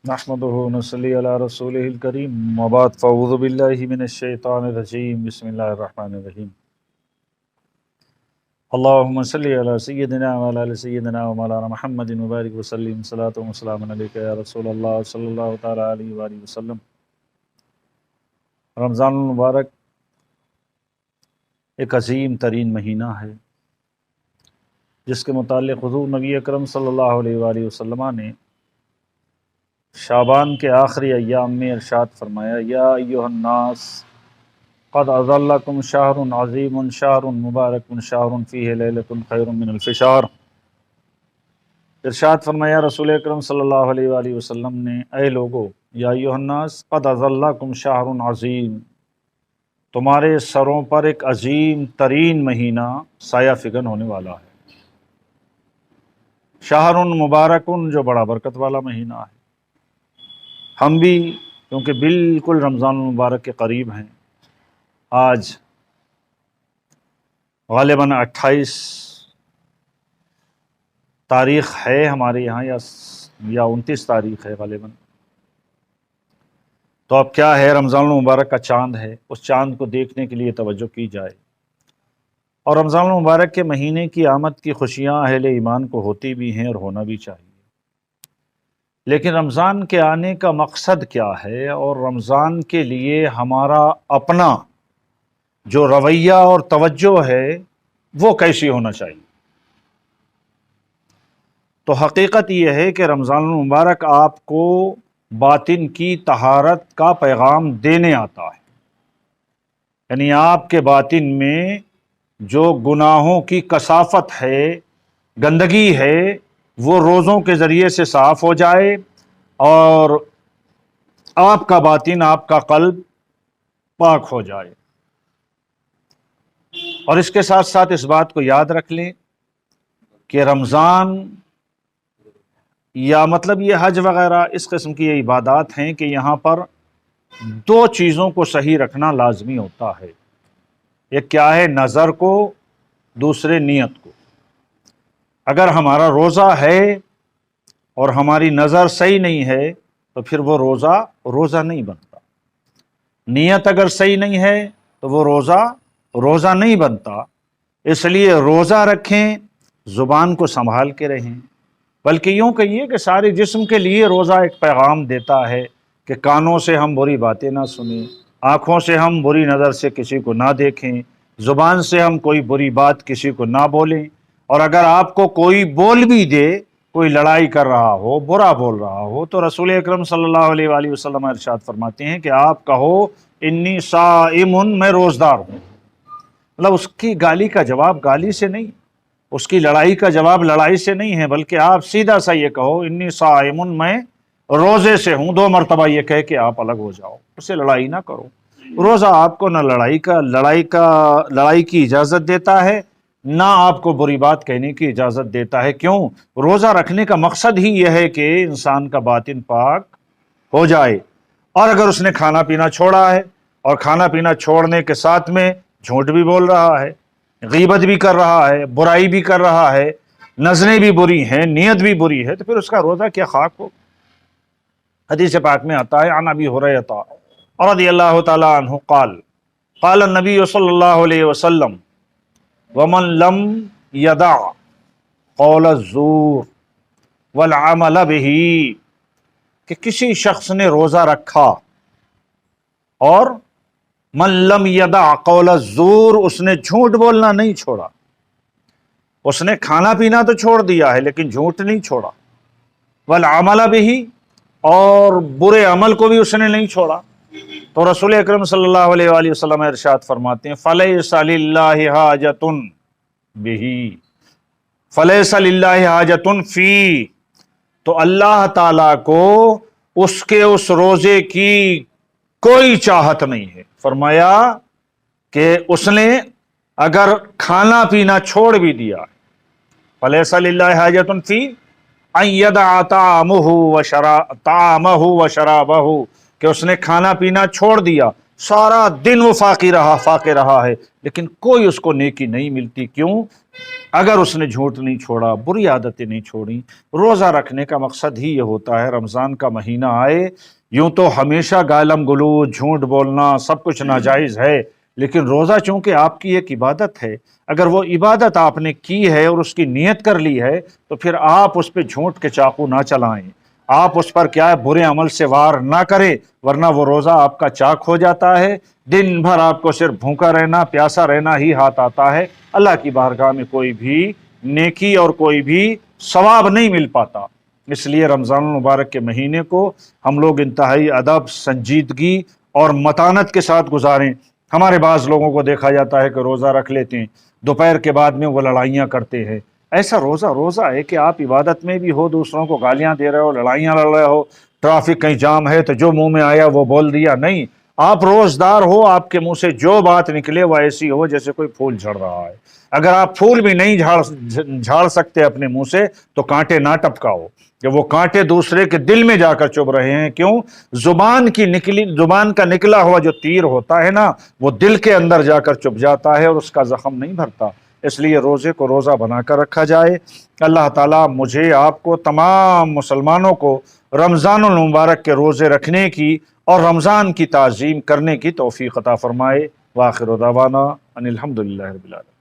नहमदुहु व नसल्ली अला रसूलिहिल करीम अम्मा बाद फ़अऊज़ु बिल्लाहि मिनश्शैतानिर रजीम बिस्मिल्लाहिर रहमानिर रहीम अल्लाहुम्मा सल्लि अला सय्यिदिना व अला आलि सय्यिदिना व मौलाना मुहम्मदिन व बारिक व सल्लिम सलातु व सलामुन अलैका या रसूलल्लाह सल्लल्लाहु तआला अलैहि व आलिहि वसल्लम। रमज़ानुल मुबारक एक अजीम तरीन महीना है जिसके मुताल्लिक़ हुज़ूर नबी अकरम सल्लल्लाहु अलैहि व आलिहि वसल्लम ने शाबान के आखिरी अय्याम में इरशाद फरमाया, या अय्युहन्नास क़द अज़ल्लकुम शहरुन अज़ीमुन शहरुन मुबारकुन शहरुन फ़ीहि लैलतुन खैरुम मिन अल्फ़ि शहर। इरशाद फरमाया रसूल अकरम सल्लल्लाहु अलैहि वसल्लम ने, ऐ लोगो, या अय्युहन्नास क़द अज़ल्लकुम शहरुन अज़ीम, तुम्हारे सरों पर एक अजीम तरीन महीना साया फिगन होने वाला है। शहरुन मुबारकुन, जो बड़ा बरकत वाला महीना है। हम भी क्योंकि बिल्कुल रमज़ान मुबारक के करीब हैं, आज ग़ालिबन 28 तारीख़ है हमारे यहाँ, या 29 तारीख़ है ग़ालिबन। तो अब क्या है, रमज़ान मुबारक का चाँद है, उस चाँद को देखने के लिए तवज्जो की जाए। और रमज़ान मुबारक के महीने की आमद की खुशियाँ अहले ईमान को होती भी हैं और होना भी चाहिए। लेकिन रमज़ान के आने का मकसद क्या है और रमज़ान के लिए हमारा अपना जो रवैया और तवज्जो है वो कैसी होना चाहिए। तो हकीकत यह है कि रमज़ान मुबारक आपको बातिन की तहारत का पैगाम देने आता है, यानी आपके बातिन में जो गुनाहों की कसाफत है, गंदगी है, वो रोज़ों के ज़रिए से साफ़ हो जाए और आपका बातिन, आपका क़ल्ब पाक हो जाए। और इसके साथ साथ इस बात को याद रख लें कि रमज़ान या मतलब ये हज वग़ैरह इस किस्म की ये इबादात हैं कि यहाँ पर दो चीज़ों को सही रखना लाजमी होता है। एक क्या है, नज़र को, दूसरे नियत को। अगर हमारा रोज़ा है और हमारी नज़र सही नहीं है तो फिर वो रोज़ा नहीं बनता। नियत अगर सही नहीं है तो वो रोज़ा नहीं बनता। इसलिए रोज़ा रखें, ज़ुबान को संभाल के रहें। बल्कि यूँ कहिए कि सारे जिस्म के लिए रोज़ा एक पैगाम देता है कि कानों से हम बुरी बातें ना सुनें, आँखों से हम बुरी नज़र से किसी को ना देखें, ज़ुबान से हम कोई बुरी बात किसी को ना बोलें। और अगर आपको कोई बोल भी दे, कोई लड़ाई कर रहा हो, बुरा बोल रहा हो, तो रसूल अकरम सल्लल्लाहु अलैहि वसल्लम इरशाद फरमाते हैं कि आप कहो, इन्नी साइमुन, मैं रोज़दार हूँ। मतलब उसकी गाली का जवाब गाली से नहीं, उसकी लड़ाई का जवाब लड़ाई से नहीं है, बल्कि आप सीधा सा ये कहो, इन्नी साइमुन, मैं रोज़े से हूँ। 2 मरतबा ये कह के आप अलग हो जाओ, उससे लड़ाई ना करो। रोज़ा आपको न लड़ाई की इजाज़त देता है, ना आपको बुरी बात कहने की इजाज़त देता है। क्यों? रोज़ा रखने का मकसद ही यह है कि इंसान का बातिन पाक हो जाए। और अगर उसने खाना पीना छोड़ा है और खाना पीना छोड़ने के साथ में झूठ भी बोल रहा है, गीबत भी कर रहा है, बुराई भी कर रहा है, नज़रें भी बुरी हैं, नियत भी बुरी है, तो फिर उसका रोज़ा क्या खाक हो। हदीस पाक में आता है, अन अबी हुरैरा रज़ियल्लाहु तआला अन्हु क़ाल क़ाल नबी सल्लल्लाहु अलैहि वसल्लम वमन लम यदा क़ौल ज़ूर वल अमल बिही, कि किसी शख्स ने रोज़ा रखा और मन लम यदा क़ौल ज़ूर, उसने झूठ बोलना नहीं छोड़ा। उसने खाना पीना तो छोड़ दिया है लेकिन झूठ नहीं छोड़ा। वल अमल बिही, और बुरे अमल को भी उसने नहीं छोड़ा। तो रसूल अकरम सल्लल्लाहु अलैहि वसल्लम इरशाद फरमाते हैं, फलैसा लिल्लाहि हाजतुन बिही फलैसा लिल्लाहि हाजतुन फी, तो अल्लाह ताला को उसके उस रोजे की कोई चाहत नहीं है। फरमाया कि उसने अगर खाना पीना छोड़ भी दिया, फलैसा लिल्लाहि हाजतुन फी अन यदअ तामहु व शराबहु, कि उसने खाना पीना छोड़ दिया, سارا دن وہ فاقے رہا ہے، لیکن کوئی اس کو نیکی نہیں ملتی۔ کیوں؟ اگر اس نے جھوٹ نہیں چھوڑا، بری عادتیں نہیں چھوڑی۔ روزہ رکھنے کا مقصد ہی یہ ہوتا ہے رمضان کا مہینہ آئے، یوں تو ہمیشہ گالم گلوچ، جھوٹ بولنا سب کچھ ناجائز ہے، لیکن روزہ چونکہ آپ کی ایک عبادت ہے، اگر وہ عبادت آپ نے کی ہے اور اس کی نیت کر لی ہے تو پھر آپ اس پہ جھوٹ کے چاقو نہ چلائیں، آپ اس پر کیا ہے برے عمل سے وار نہ کریں، ورنہ وہ روزہ آپ کا چاک ہو جاتا ہے، دن بھر آپ کو صرف بھوکا رہنا، پیاسا رہنا ہی ہاتھ آتا ہے، اللہ کی بارگاہ میں کوئی بھی نیکی اور کوئی بھی ثواب نہیں مل پاتا۔ اس لیے رمضان المبارک کے مہینے کو ہم لوگ انتہائی ادب، سنجیدگی اور متانت کے ساتھ گزاریں۔ ہمارے بعض لوگوں کو دیکھا جاتا ہے کہ روزہ رکھ لیتے ہیں، دوپہر کے بعد میں وہ لڑائیاں کرتے ہیں۔ ایسا روزہ ہے کہ آپ عبادت میں بھی ہو، دوسروں کو گالیاں دے رہے ہو، لڑائیاں لڑ رہے ہو، ٹرافک کہیں جام ہے تو جو منہ میں آیا وہ بول دیا، نہیں، آپ روزدار ہو، آپ کے منہ سے جو بات نکلے وہ ایسی ہو جیسے کوئی پھول جھڑ رہا ہے۔ اگر آپ پھول بھی نہیں جھاڑ سکتے اپنے منہ سے تو کانٹے نہ ٹپکاؤ، کہ وہ کانٹے دوسرے کے دل میں جا کر چبھ رہے ہیں۔ کیوں؟ زبان کا نکلا ہوا جو تیر ہوتا ہے نا، وہ دل کے اندر جا کر چبھ جاتا ہے اور اس کا زخم نہیں بھرتا۔ اس لیے روزے کو روزہ بنا کر رکھا جائے۔ اللہ تعالیٰ مجھے، آپ کو، تمام مسلمانوں کو رمضان المبارک کے روزے رکھنے کی اور رمضان کی تعظیم کرنے کی توفیق عطا فرمائے۔ وآخر دعوانا ان الحمد للہ رب العالمین۔